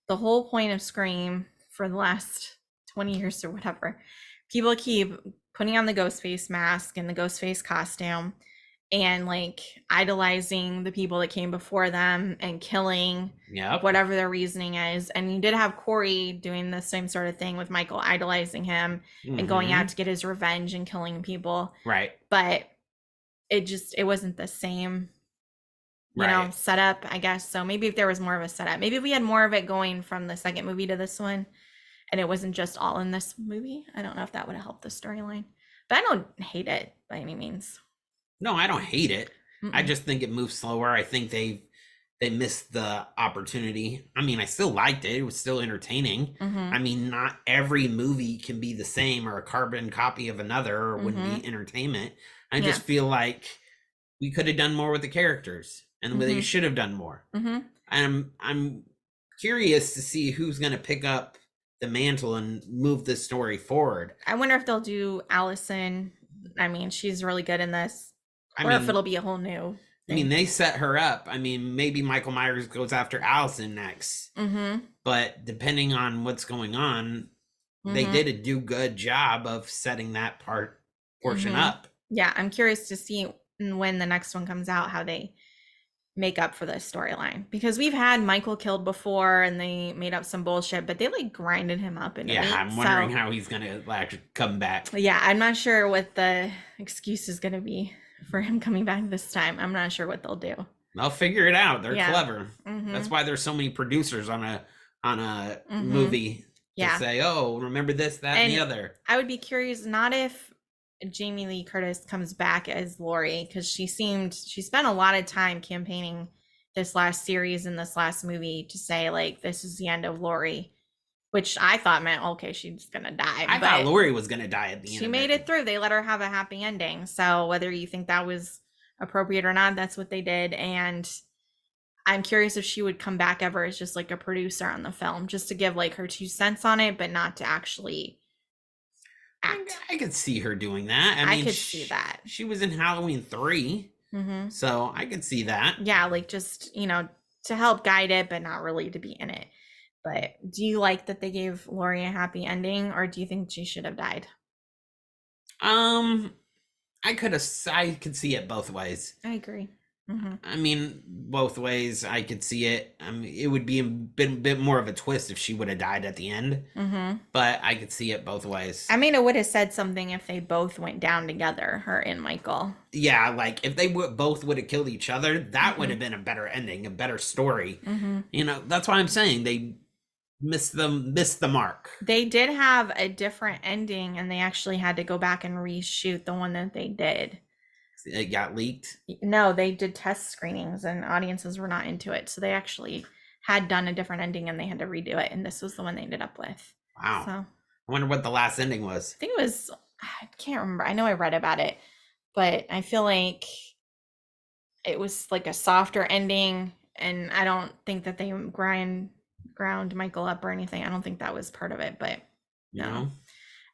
the whole point of Scream for the last 20 years or whatever, people keep putting on the ghost face mask and the ghost face costume and like idolizing the people that came before them and killing Yep. whatever their reasoning is. And you did have Corey doing the same sort of thing with Michael, idolizing him and going out to get his revenge and killing people. Right. But it wasn't the same, you know, setup, I guess. So maybe if there was more of a setup, maybe if we had more of it going from the second movie to this one and it wasn't just all in this movie, I don't know if that would have helped the storyline. But I don't hate it by any means. No, I don't hate it. I Mm-mm. just think it moves slower. I think they missed the opportunity. I mean, I still liked it. It was still entertaining. Mhm. I mean, not every movie can be the same or a carbon copy of another or wouldn't be entertainment. I just feel like we could have done more with the characters and they should have done more. I'm curious to see who's going to pick up the mantle and move this story forward. I wonder if they'll do Allison. I mean, she's really good in this. I Or mean, if it'll be a whole new I mean, thing. they set her up. I mean, maybe Michael Myers goes after Allison next. But depending on what's going on, they did a good job of setting that portion up. Yeah, I'm curious to see when the next one comes out how they make up for the storyline, because we've had Michael killed before and they made up some bullshit, but they like grinded him up into it. I'm wondering how he's gonna like come back. Yeah, I'm not sure what the excuse is gonna be for him coming back this time. I'm not sure what they'll do. They'll figure it out. They're clever. Mm-hmm. That's why there's so many producers on a movie to say, oh, remember this, that, and the other. I would be curious, not if Jamie Lee Curtis comes back as Laurie, because she spent a lot of time campaigning this last series and this last movie to say like this is the end of Laurie, which I thought meant okay, she's gonna die. I thought Laurie was gonna die at the end. She made it through. They let her have a happy ending. So whether you think that was appropriate or not, that's what they did. And I'm curious if she would come back ever as just like a producer on the film, just to give like her 2 cents on it, but not to actually act. I could see her doing that. I mean, could see that. She was in Halloween 3. So I could see that. Yeah, like just, you know, to help guide it, but not really to be in it. But do you like that they gave Laurie a happy ending, or do you think she should have died? I could see it both ways. I agree. I mean, both ways I could see it. I mean, it would be a bit more of a twist if she would have died at the end. But I could see it both ways. I mean, it would have said something if they both went down together, her and Michael. Yeah, like if they both would have killed each other, that would have been a better ending, a better story. You know, that's why I'm saying they missed the mark. They did have a different ending, and they actually had to go back and reshoot the one that they did. It got leaked? No, they did test screenings and audiences were not into it. So they actually had done a different ending and they had to redo it. And this was the one they ended up with. Wow. So I wonder what the last ending was. I think it was, I can't remember. I know I read about it, but I feel like it was like a softer ending. And I don't think that they ground Michael up or anything. I don't think that was part of it, but no.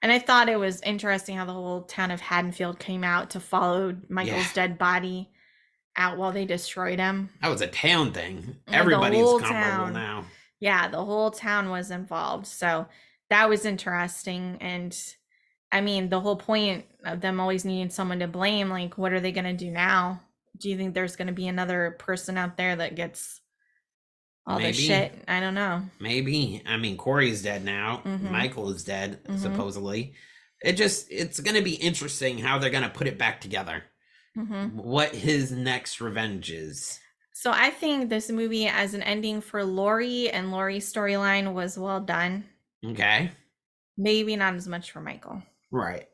And I thought it was interesting how the whole town of Haddonfield came out to follow Michael's dead body out while they destroyed him. That was a town thing. Everybody's comparable now. Yeah, the whole town was involved. So that was interesting. And I mean, the whole point of them always needing someone to blame, like, what are they going to do now? Do you think there's going to be another person out there that gets all this shit? I don't know. Maybe. I mean, Corey's dead now. Michael is dead, supposedly. It's going to be interesting how they're going to put it back together. What his next revenge is. So I think this movie as an ending for Laurie and Laurie's storyline was well done. Okay. Maybe not as much for Michael. Right.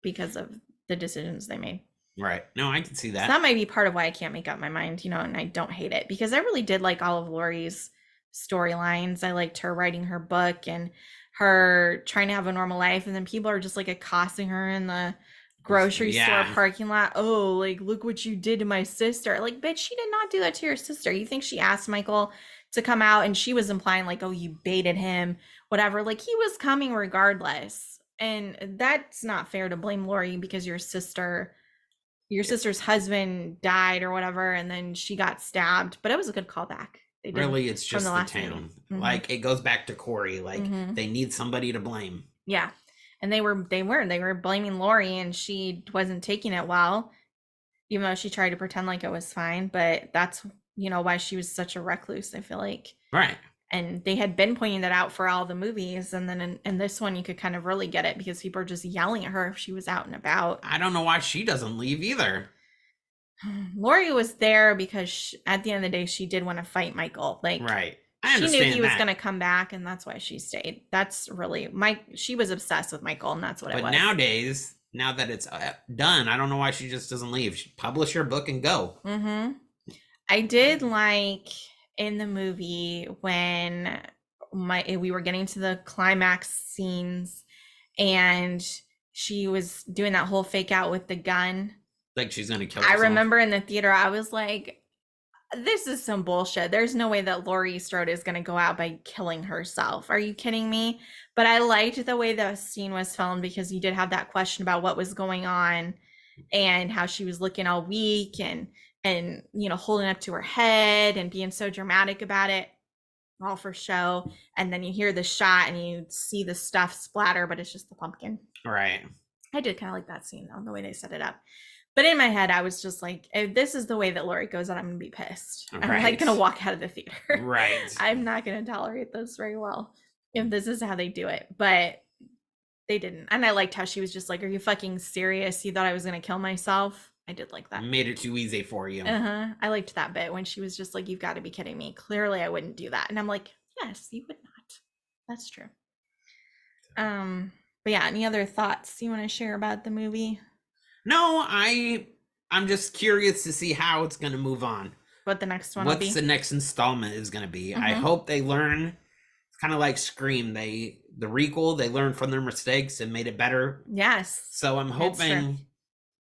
Because of the decisions they made. Right. No, I can see that. So that might be part of why I can't make up my mind, you know, and I don't hate it, because I really did like all of Laurie's storylines. I liked her writing her book and her trying to have a normal life, and then people are just like accosting her in the grocery store parking lot. Oh, like, look what you did to my sister. Like, bitch, she did not do that to your sister. You think she asked Michael to come out and she was implying like, oh, you baited him, whatever. Like, he was coming regardless. And that's not fair to blame Laurie because your sister's husband died or whatever, and then she got stabbed. But it was a good callback. They did Really, it's from just the last movie. town. Mhm. Like, it goes back to Corey. Like, Mhm. they need somebody to blame. Yeah. And they were blaming Lori, and she wasn't taking it well, even though she tried to pretend like it was fine. But that's, why she was such a recluse, I feel like. Right. And they had been pointing that out for all the movies, and then in this one you could kind of really get it because people are just yelling at her if she was out and about. I don't know why she doesn't leave either. Lori was there because at the end of the day she did want to fight Michael. Like, right. She knew he was going to come back, and that's why she stayed. That's really she was obsessed with Michael, and that's what it was. But nowadays, now that it's done, I don't know why she just doesn't leave. She publish her book and go. Mm-hmm. I did like in the movie when we were getting to the climax scenes, and she was doing that whole fake out with the gun. Like she's gonna kill herself. I herself. remember in the theater, I was like, this is some bullshit. There's no way that Laurie Strode is going to go out by killing herself. Are you kidding me? But I liked the way the scene was filmed because you did have that question about what was going on and how she was looking all weak and holding up to her head and being so dramatic about it, all for show. And then you hear the shot and you see the stuff splatter, but it's just the pumpkin. Right. I did kind of like that scene though, the way they set it up. But in my head, I was just like, if this is the way that Laurie goes out, I'm going to be pissed. Right. I'm like going to walk out of the theater. Right. I'm not going to tolerate this very well if this is how they do it. But they didn't. And I liked how she was just like, are you fucking serious? You thought I was going to kill myself? I did like that. Made it too easy for you. Uh-huh. I liked that bit when she was just like, you've got to be kidding me. Clearly, I wouldn't do that. And I'm like, yes, you would not. That's true. But yeah, any other thoughts you want to share about the movie? No, I'm just curious to see how it's going to move on. What the next one What's the next installment is going to be. I hope they learn. It's kind of like Scream. The requel, they learned from their mistakes and made it better. Yes. So I'm hoping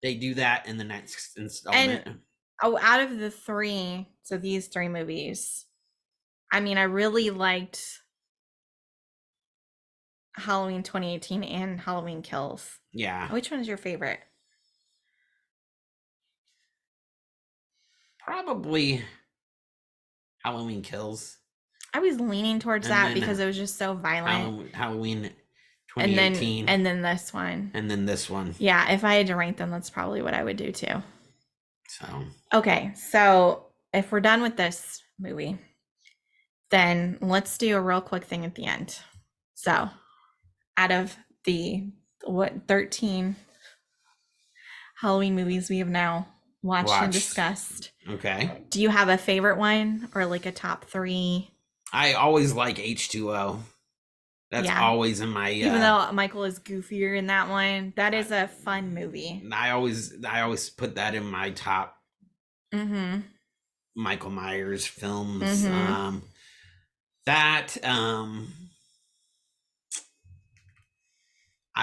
they do that in the next installment. And out of the three, so these three movies, I mean, I really liked Halloween 2018 and Halloween Kills. Yeah. Which one is your favorite? Probably Halloween Kills. I was leaning towards that because it was just so violent. Halloween 2018. And then this one. And then this one. Yeah, if I had to rank them, that's probably what I would do too. So. Okay, so if we're done with this movie, then let's do a real quick thing at the end. So, out of the 13 Halloween movies we have now watched and discussed. Okay. Do you have a favorite one or like a top 3? I always like H2O. That's always in my even though Michael is goofier in that one, that is a fun movie. I always put that in my top Michael Myers films. I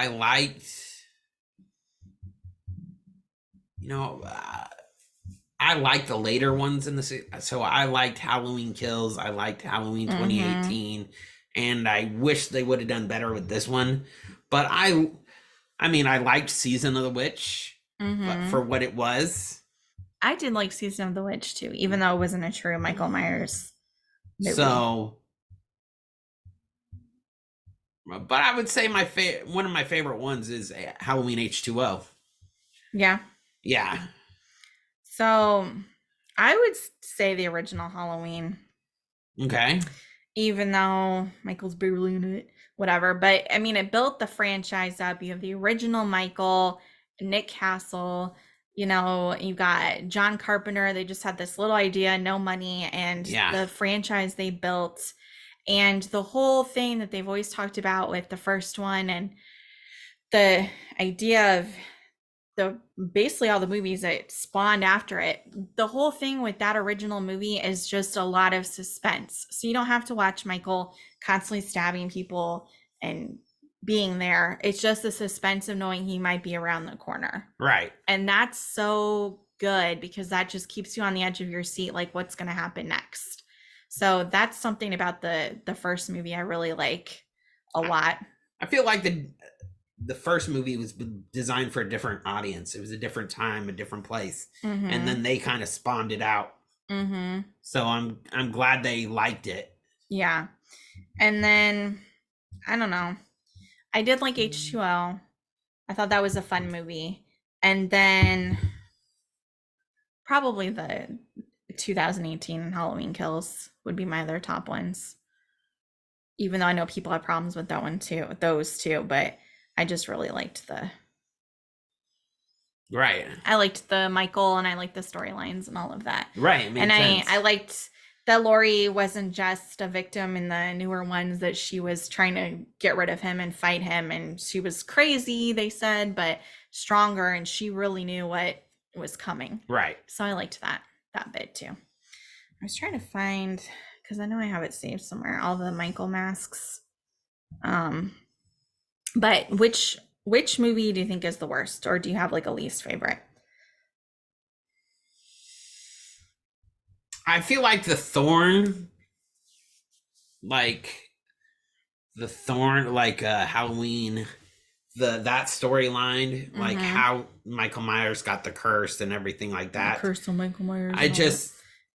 liked, I liked the later ones in the so I liked Halloween Kills, I liked Halloween 2018, and I wish they would have done better with this one. But I mean, I liked Season of the Witch, but for what it was. I did like Season of the Witch too, even though it wasn't a true Michael Myers movie. So, but I would say one of my favorite ones is Halloween H2O. Yeah. Yeah. So, I would say the original Halloween. Okay. Even though Michael's barely in it, whatever. But I mean, it built the franchise up. You have the original Michael, Nick Castle. You got John Carpenter. They just had this little idea, no money, and the franchise they built. And the whole thing that they've always talked about with the first one and the idea of basically all the movies that spawned after it, the whole thing with that original movie is just a lot of suspense. So you don't have to watch Michael constantly stabbing people and being there. It's just the suspense of knowing he might be around the corner. Right. And that's so good because that just keeps you on the edge of your seat, like what's going to happen next. So that's something about the first movie I really like a lot. I feel like the first movie was designed for a different audience. It was a different time, a different place. And then they kind of spawned it out Mm-hmm. So I'm glad they liked it. Yeah. And then I don't know. I did like H2O. I thought that was a fun movie. And then probably the 2018 Halloween Kills would be my other top ones. Even though I know people have problems with that one too, those two, but I just really liked Right. I liked the Michael and I liked the storylines and all of that. Right. It made And sense. I liked that Lori wasn't just a victim in the newer ones, that she was trying to get rid of him and fight him, and she was crazy, they said, but stronger, and she really knew what was coming. Right. So I liked that bit too. I was trying to find, because I know I have it saved somewhere, all the Michael masks. But which movie do you think is the worst, or do you have like a least favorite? I feel like the Thorn, like Halloween, that storyline, like how Michael Myers got the curse and everything like that. The curse of Michael Myers.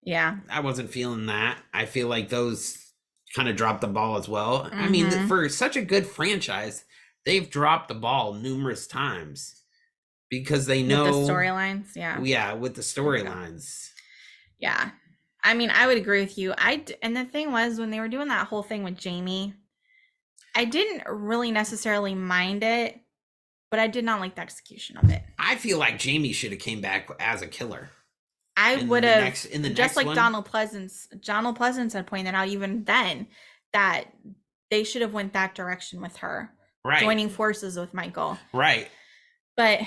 I wasn't feeling that. I feel like those kind of dropped the ball as well. I mean, for such a good franchise, they've dropped the ball numerous times because they know with the storylines. Yeah, with the storylines. Yeah. I mean, I would agree with you. And the thing was, when they were doing that whole thing with Jamie, I didn't really necessarily mind it, but I did not like the execution of it. I feel like Jamie should have came back as a killer. I would have, just like Donald Pleasance had pointed out even then, that they should have went that direction with her, right, joining forces with Michael, right. But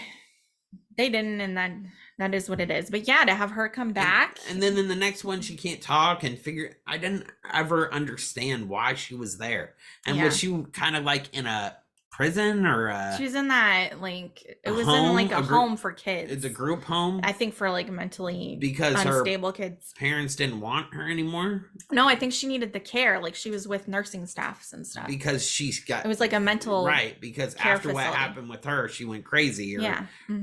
they didn't, and that is what it is. But yeah, to have her come back, and then in the next one she can't talk and figure. I didn't ever understand why she was there, and was she kind of like in a prison or she was in that, like, it was in like a home for kids. It's a group home, I think, for like mentally because unstable kids. Parents didn't want her anymore. No, I think she needed the care. Like, she was with nursing staffs and stuff because she's got, it was like a mental because after facility. What happened with her, she went crazy. Yeah. So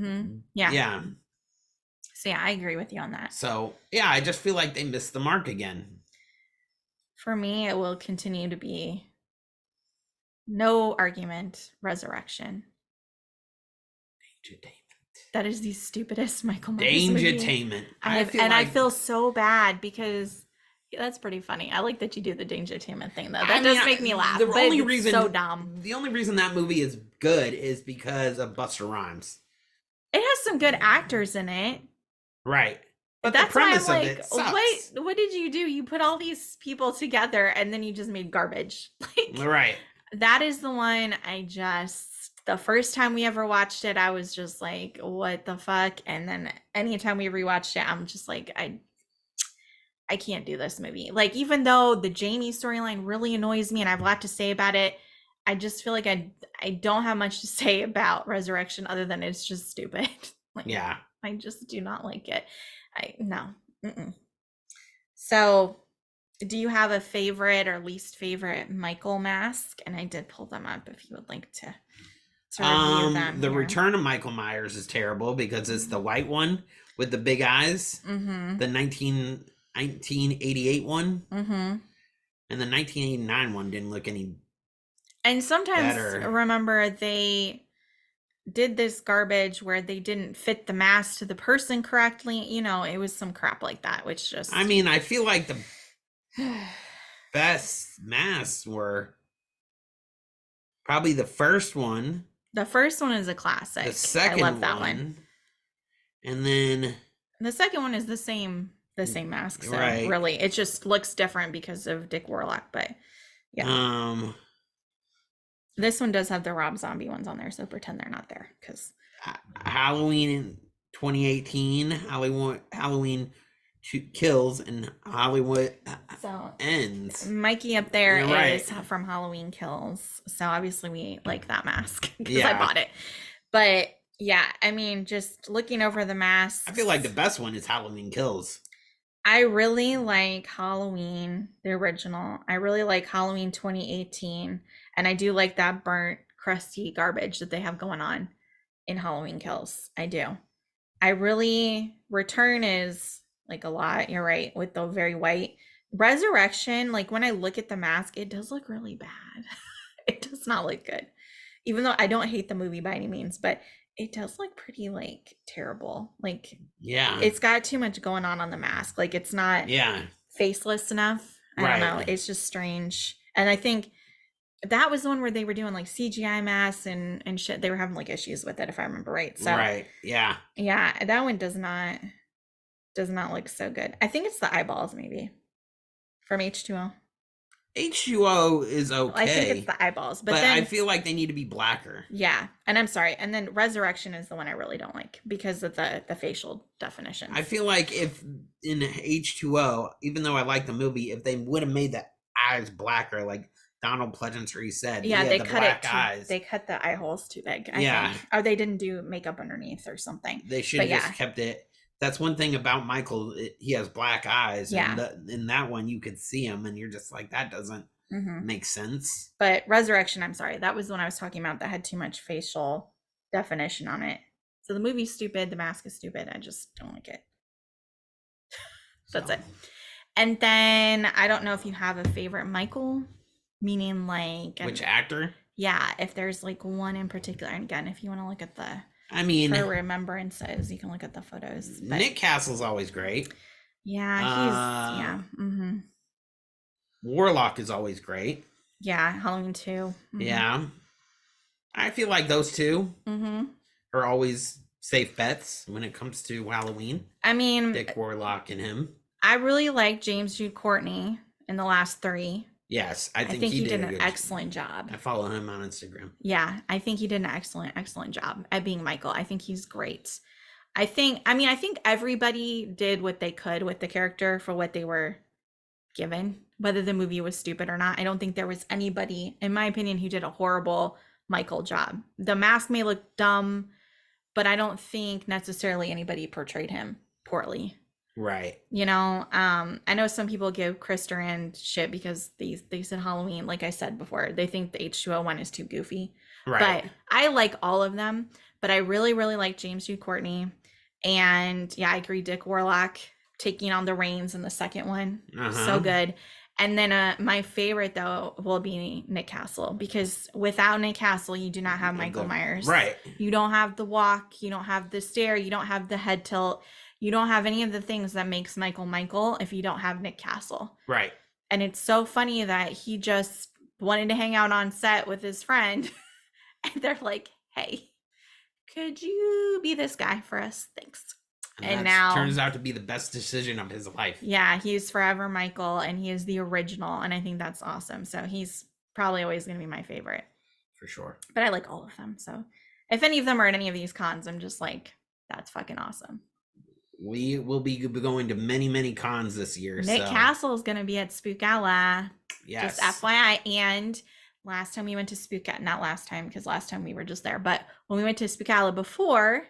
yeah, I agree with you on that. So yeah, I just feel like they missed the mark again. For me, it will continue to be, no argument, Resurrection. That is the stupidest Michael Myers movie. Dangertainment. I feel so bad because that's pretty funny. I like that you do the Dangertainment thing, though. That does make me laugh. It's so dumb. The only reason that movie is good is because of Busta Rhymes. It has some good actors in it. Right. But that's why I'm like, what did you do? You put all these people together and then you just made garbage. Like, right. That is the one the first time we ever watched it, I was just like, what the fuck? And then anytime we rewatched it, I'm just like, I can't do this movie. Like, even though the Jamie storyline really annoys me and I have a lot to say about it, I just feel like I don't have much to say about Resurrection other than it's just stupid. Like, yeah. I just do not like it. No. Mm-mm. So, do you have a favorite or least favorite Michael mask? And I did pull them up if you would like to review them. The Return of Michael Myers is terrible because it's the white one with the big eyes. Mm-hmm. The 1988 one. Mm-hmm. And the 1989 one didn't look any And sometimes, better. Remember, they did this garbage where they didn't fit the mask to the person correctly. You know, it was some crap like that, which just... I mean, I feel like the best masks were probably the first one. The first one is a classic. The second I love that one. And then... the second one is the same mask. So right. Really, it just looks different because of Dick Warlock, but yeah. This one does have the Rob Zombie ones on there, so pretend they're not there, because Halloween in 2018, Halloween Kills, and Hollywood Ends. Mikey up there is from Halloween Kills, so obviously we like that mask because I bought it. But yeah, I mean, just looking over the masks, I feel like the best one is Halloween Kills. I really like Halloween, the original. I really like Halloween 2018. And I do like that burnt, crusty garbage that they have going on in Halloween Kills. I do. Return is like a lot. You're right, with the very white. Resurrection, like when I look at the mask, it does look really bad. It does not look good. Even though I don't hate the movie by any means, but it does look pretty like terrible. Like Yeah. it's got too much going on the mask. Like it's not Yeah. faceless enough. I don't know. It's just strange. And I think that was the one where they were doing like CGI masks and shit. They were having like issues with it, if I remember right. So Right. Yeah. yeah, that one does not look so good. I think it's the eyeballs maybe from H2O. H2O is okay. I think it's the eyeballs, but then I feel like they need to be blacker. yeah, and I'm sorry. And then Resurrection is the one I really don't like because of the facial definitions. I feel like if in H2O, even though I like the movie, if they would have made the eyes blacker, like Donald Pleasantry said, yeah, they cut black it too, eyes. they cut the eye holes too big. I Yeah. think. Or they didn't do makeup underneath or something. They should have just kept it. That's one thing about Michael. He has black eyes. Yeah. And in that one, you could see him, and you're just like, that doesn't make sense. But Resurrection, I'm sorry, that was the one I was talking about that had too much facial definition on it. So the movie's stupid. The mask is stupid. I just don't like it. That's it. And then I don't know if you have a favorite Michael, meaning like which actor? Yeah, if there's like one in particular. And again, if you want to look at the for remembrances, you can look at the photos. But Nick Castle's always great. Yeah, he's Warlock is always great. Yeah, Halloween 2. Yeah. I feel like those two are always safe bets when it comes to Halloween. I mean, Dick Warlock and him. I really like James Jude Courtney in the last 3. Yes, I think he did an excellent job. I follow him on Instagram. Yeah, I think he did an excellent job at being Michael. I think he's great. I think everybody did what they could with the character for what they were given, whether the movie was stupid or not. I don't think there was anybody, in my opinion, who did a horrible Michael job. The mask may look dumb, but I don't think necessarily anybody portrayed him poorly. Right. You know, I know some people give Chris Durand shit because they said Halloween, like I said before. They think the H2O one is too goofy. Right. But I like all of them. But I really, really like James Jude Courtney. And yeah, I agree. Dick Warlock taking on the reins in the second one. So good. And then my favorite, though, will be Nick Castle. Because without Nick Castle, you do not have Michael Myers. Right. You don't have the walk. You don't have the stare. You don't have the head tilt. You don't have any of the things that makes Michael if you don't have Nick Castle. Right. And it's so funny that he just wanted to hang out on set with his friend. And they're like, hey, could you be this guy for us? Thanks. And now turns out to be the best decision of his life. Yeah, he's forever Michael, and he is the original. And I think that's awesome. So he's probably always going to be my favorite. For sure. But I like all of them. So if any of them are at any of these cons, I'm just like, that's fucking awesome. We will be going to many, many cons this year. Nick Castle is going to be at Spookala. Yes. Just FYI. And last time we went to Spookala, not last time, because last time we were just there, but when we went to Spookala before,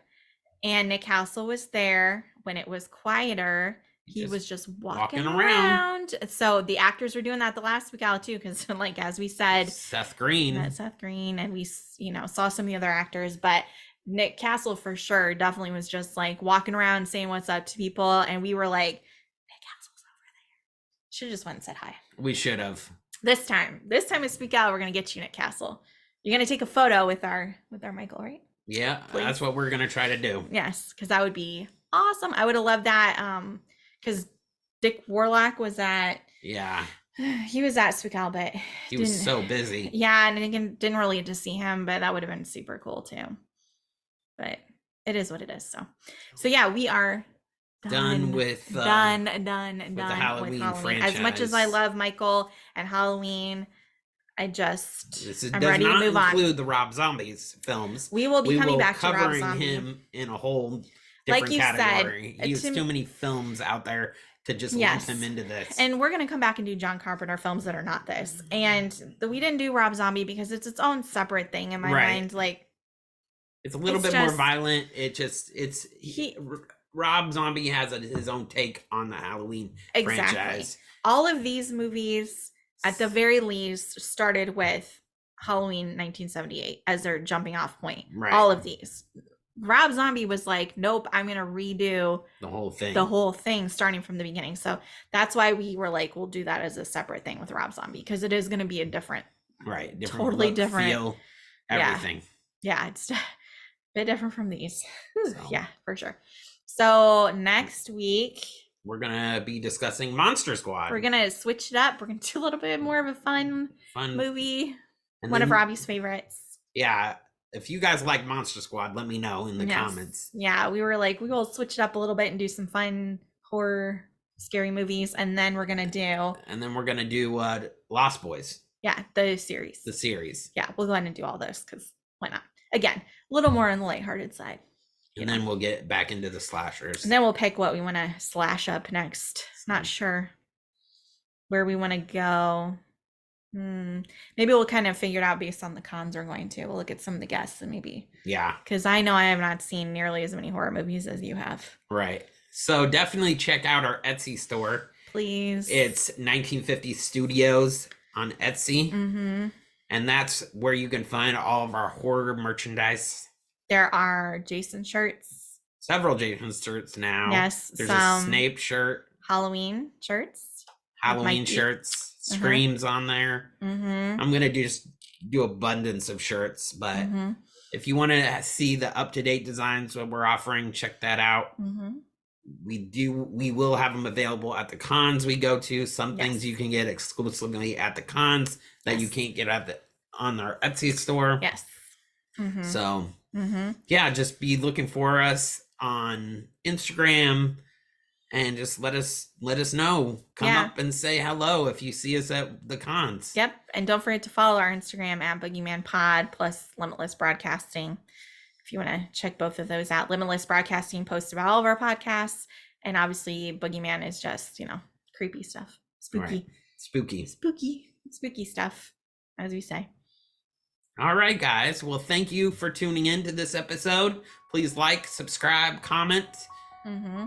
and Nick Castle was there when it was quieter, he was just walking around. So the actors were doing that the last Spookala too, because like as we said, Seth Green, and we saw some of the other actors, but Nick Castle for sure definitely was just like walking around saying what's up to people, and we were like, Nick Castle's over there. Should have just went and said hi. We should have. This time at Spookala, we're gonna get you, Nick Castle. You're gonna take a photo with our Michael, right? Yeah, please. That's what we're gonna try to do. Yes, because that would be awesome. I would have loved that. Because Dick Warlock was at he was at Spookala, but he was so busy. Yeah, and again, didn't really get to see him, but that would have been super cool too. But it is what it is. So yeah, we are done with the Halloween franchise. As much as I love Michael and Halloween, I'm ready to move on. Include the Rob Zombie's films. We will be coming back to Rob covering Zombie. him in a whole different category. He has too many films out there to just lump him into this. And we're going to come back and do John Carpenter films that are not this. And we didn't do Rob Zombie because it's its own separate thing in my mind. Like, it's a little bit more violent. Rob Zombie has his own take on the Halloween franchise. All of these movies, at the very least, started with Halloween 1978 as their jumping off point. Right. All of these. Rob Zombie was like, nope, I'm going to redo The whole thing starting from the beginning. So that's why we were like, we'll do that as a separate thing with Rob Zombie, because it is going to be a different, totally look, different feel, everything. Yeah, it's a bit different from these. So. Yeah, for sure. So next week, we're going to be discussing Monster Squad. We're going to switch it up. We're going to do a little bit more of a fun movie. One of Robbie's favorites. Yeah. If you guys like Monster Squad, let me know in the comments. Yeah, we were like, we will switch it up a little bit and do some fun horror, scary movies. And then we're going to do Lost Boys. Yeah, the series. Yeah, we'll go ahead and do all those because why not? Again, a little more on the lighthearted side. And then we'll get back into the slashers. And then we'll pick what we want to slash up next. Not sure where we want to go. Maybe we'll kind of figure it out based on the cons we're going to. We'll look at some of the guests and maybe. Yeah. Because I know I have not seen nearly as many horror movies as you have. Right. So definitely check out our Etsy store. Please. It's 1950 Studios on Etsy. Mm-hmm. And that's where you can find all of our horror merchandise. There are Jason shirts. Several Jason shirts now. Yes. There's a Snape shirt. Halloween shirts. Screams on there. Mm-hmm. I'm going to just do abundance of shirts. But if you want to see the up-to-date designs that we're offering, check that out. Mm-hmm. We will have them available at the cons we go to. Some things you can get exclusively at the cons that you can't get on our Etsy store. Yes. Mm-hmm. So yeah, just be looking for us on Instagram and just let us know. Come up and say hello if you see us at the cons. Yep. And don't forget to follow our Instagram at Boogeyman Pod plus Limitless Broadcasting. If you want to check both of those out. Limitless Broadcasting posts about all of our podcasts. And obviously Boogeyman is just, creepy stuff. Spooky. Right. Spooky stuff, as we say. All right, guys. Well, thank you for tuning in to this episode. Please like, subscribe, comment,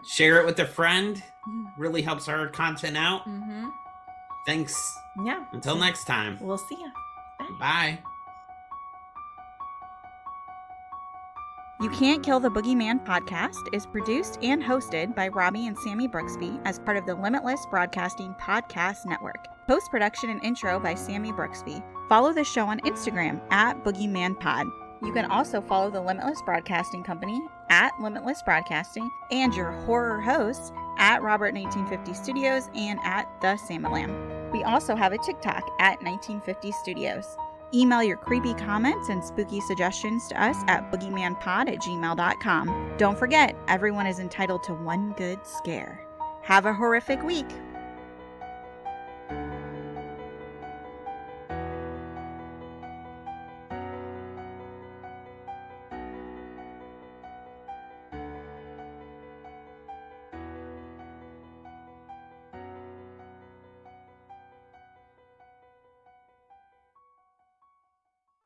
share it with a friend. Really helps our content out. Thanks. Yeah. Until next time. We'll see you. Bye. You Can't Kill the Boogeyman podcast is produced and hosted by Robby and Sammi Brooksby as part of the Limitless Broadcasting Podcast Network. Post-production and intro by Sammi Brooksby. Follow the show on Instagram at BoogeymanPod. You can also follow the Limitless Broadcasting Company at Limitless Broadcasting and your horror hosts at Robert 1950 Studios and at The Samalam. We also have a TikTok at 1950 Studios. Email your creepy comments and spooky suggestions to us at boogeymanpod@gmail.com. Don't forget, everyone is entitled to one good scare. Have a horrific week.